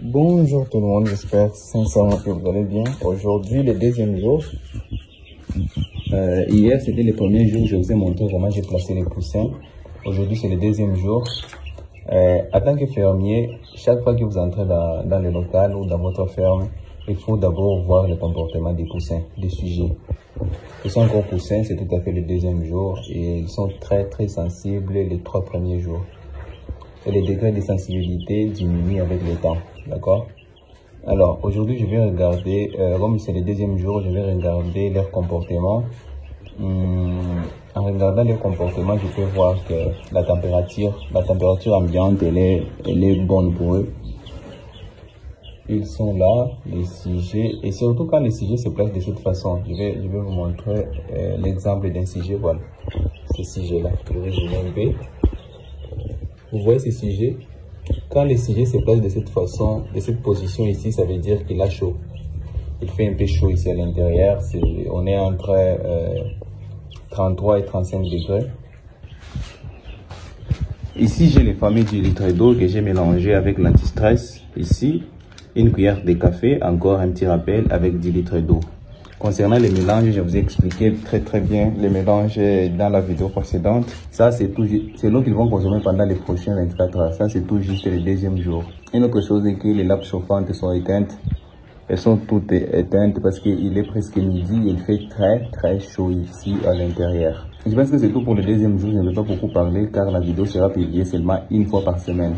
Bonjour tout le monde, j'espère sincèrement que vous allez bien. Aujourd'hui, le deuxième jour. Hier, c'était le premier jour, je vous ai montré comment j'ai placé les poussins. Aujourd'hui, c'est le deuxième jour. En tant que fermier, chaque fois que vous entrez dans le local ou dans votre ferme, il faut d'abord voir le comportement des poussins, des sujets. Ils sont encore poussins, c'est tout à fait le deuxième jour et ils sont très sensibles les 3 premiers jours. Et les degrés de sensibilité diminuent avec le temps, d'accord? Alors, aujourd'hui, je vais regarder, comme c'est le deuxième jour, je vais regarder leur comportement. En regardant leur comportement, je peux voir que la température ambiante, elle est bonne pour eux. Ils sont là, les sujets, et surtout quand les sujets se placent de cette façon. Je vais vous montrer l'exemple d'un sujet, voilà. Ce sujet-là, je vais zoomer un peu. Vous voyez ce sujet? Quand le sujet se place de cette façon, de cette position ici, ça veut dire qu'il a chaud. Il fait un peu chaud ici à l'intérieur. On est entre 33 et 35 degrés. Ici, j'ai les familles du litre d'eau que j'ai mélangé avec l'anti-stress. Ici, une cuillère de café, encore un petit rappel avec 10 litres d'eau. Concernant les mélanges, je vous ai expliqué très bien les mélanges dans la vidéo précédente. Ça, c'est l'eau qu'ils vont consommer pendant les prochains 24 heures. Ça, c'est tout juste le deuxième jour. Une autre chose est que les lampes chauffantes sont éteintes. Elles sont toutes éteintes parce qu'il est presque midi et il fait très chaud ici à l'intérieur. Je pense que c'est tout pour le deuxième jour. Je ne vais pas beaucoup parler car la vidéo sera publiée seulement une fois par semaine.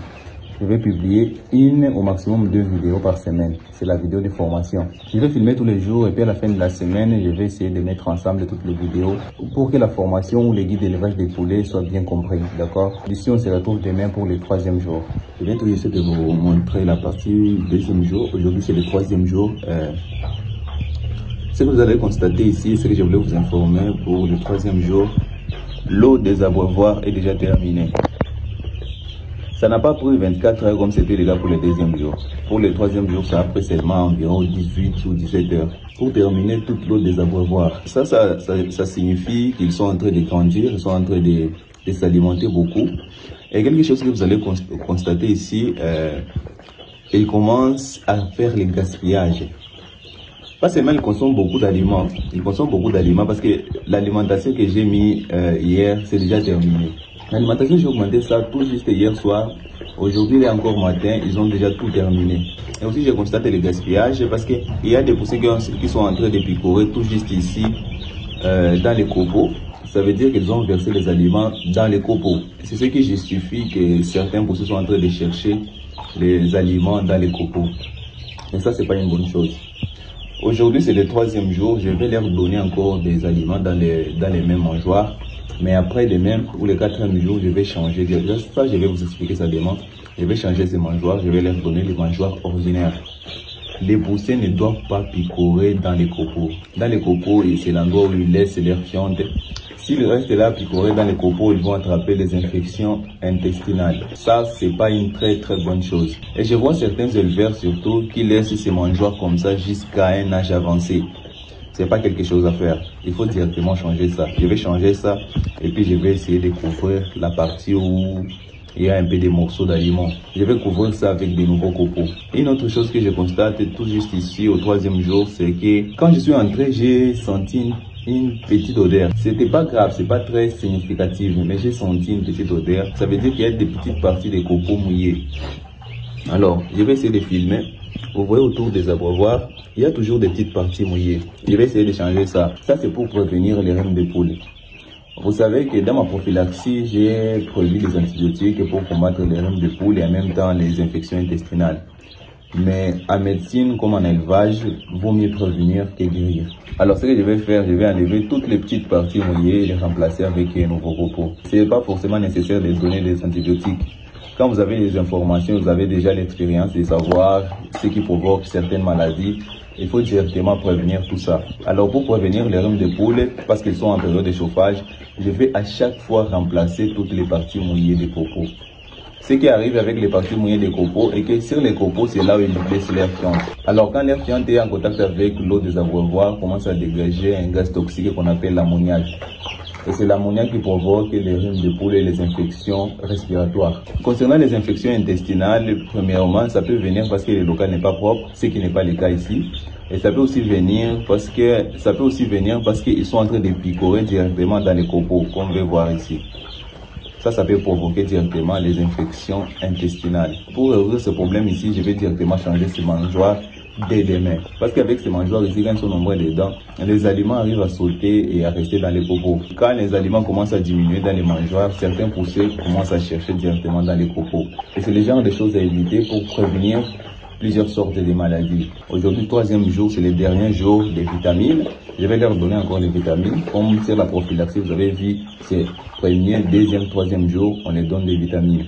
Je vais publier au maximum 2 vidéos par semaine. C'est la vidéo de formation. Je vais filmer tous les jours et puis à la fin de la semaine, je vais essayer de mettre ensemble toutes les vidéos pour que la formation ou les guides d'élevage des poulets soient bien compris. D'accord? Ici, on se retrouve demain pour le 3e jour. Je vais essayer de vous montrer la partie du 2e jour. Aujourd'hui, c'est le 3e jour. Ce que vous allez constater ici, c'est que je voulais vous informer pour le 3e jour. L'eau des abreuvoirs est déjà terminée. Ça n'a pas pris 24 heures comme c'était le cas pour le 2e jour. Pour le 3e jour, ça a pris seulement environ 18 ou 17 heures. Pour terminer toute l'eau des abreuvoirs. Ça signifie qu'ils sont en train de grandir, ils sont en train de s'alimenter beaucoup. Et quelque chose que vous allez constater ici, ils commencent à faire le gaspillage. Pas seulement ils consomment beaucoup d'aliments, parce que l'alimentation que j'ai mis hier, c'est déjà terminé. L'alimentation, j'ai augmenté ça tout juste hier soir. Aujourd'hui, il est encore matin, ils ont déjà tout terminé. Et aussi, j'ai constaté le gaspillage parce qu'il y a des poussins qui sont en train de picorer tout juste ici, dans les copeaux. Ça veut dire qu'ils ont versé les aliments dans les copeaux. C'est ce qui justifie que certains poussins sont en train de chercher les aliments dans les copeaux. Et ça, c'est pas une bonne chose. Aujourd'hui, c'est le 3e jour. Je vais leur donner encore des aliments dans les mêmes mangeoires. Mais après demain, ou le 4e jour, je vais changer. Ça, je vais vous expliquer ça demain. Je vais changer ces mangeoires. Je vais leur donner les mangeoires ordinaires. Les poussins ne doivent pas picorer dans les copeaux. Dans les copeaux, c'est l'endroit où ils laissent leurs fientes. S'ils restent là, picorer dans les copeaux, ils vont attraper des infections intestinales. Ça, c'est pas une très bonne chose. Et je vois certains éleveurs surtout qui laissent ces mangeoires comme ça jusqu'à un âge avancé. C'est pas quelque chose à faire. Il faut directement changer ça. Je vais changer ça et puis je vais essayer de couvrir la partie où il y a un peu de morceaux d'aliments. Je vais couvrir ça avec des nouveaux copeaux. Une autre chose que je constate tout juste ici au 3e jour, c'est que quand je suis entré, j'ai senti une petite odeur. C'était pas grave, c'est pas très significatif, mais j'ai senti une petite odeur. Ça veut dire qu'il y a des petites parties de copeaux mouillés. Alors, je vais essayer de filmer. Vous voyez autour des abreuvoirs, il y a toujours des petites parties mouillées. Je vais essayer de changer ça. Ça, c'est pour prévenir les rhumes de poule. Vous savez que dans ma prophylaxie, j'ai prévu des antibiotiques pour combattre les rhumes de poule et en même temps les infections intestinales. Mais en médecine, comme en élevage, vaut mieux prévenir que guérir. Alors, ce que je vais faire, je vais enlever toutes les petites parties mouillées et les remplacer avec un nouveau repos. Ce n'est pas forcément nécessaire de donner des antibiotiques. Quand vous avez des informations, vous avez déjà l'expérience de savoir ce qui provoque certaines maladies, il faut directement prévenir tout ça. Alors pour prévenir les rhumes de poule, parce qu'ils sont en période de chauffage, je vais à chaque fois remplacer toutes les parties mouillées des copeaux. Ce qui arrive avec les parties mouillées des copeaux est que sur les copeaux, c'est là où ils laissent l'air fiente. Alors quand l'air fiente est en contact avec l'eau des abreuvoirs, commence à dégager un gaz toxique qu'on appelle l'ammoniac. Et c'est l'ammoniac qui provoque les rhumes de poule et les infections respiratoires. Concernant les infections intestinales, premièrement, ça peut venir parce que le local n'est pas propre, ce qui n'est pas le cas ici. Et ça peut aussi venir parce qu'ils sont en train de picorer directement dans les copeaux, comme on peut voir ici. Ça peut provoquer directement les infections intestinales. Pour résoudre ce problème ici, je vais directement changer ce mangeoire dès demain. Parce qu'avec ces mangeoires ici, quand ils sont nombreux dedans, les aliments arrivent à sauter et à rester dans les copeaux. Quand les aliments commencent à diminuer dans les mangeoires, certains poussés commencent à chercher directement dans les copeaux. Et c'est le genre de choses à éviter pour prévenir plusieurs sortes de maladies. Aujourd'hui, 3e jour, c'est le dernier jour des vitamines. Je vais leur donner encore des vitamines. Comme c'est la prophylaxie, vous avez vu, c'est 1er, 2e, 3e jour, on les donne des vitamines.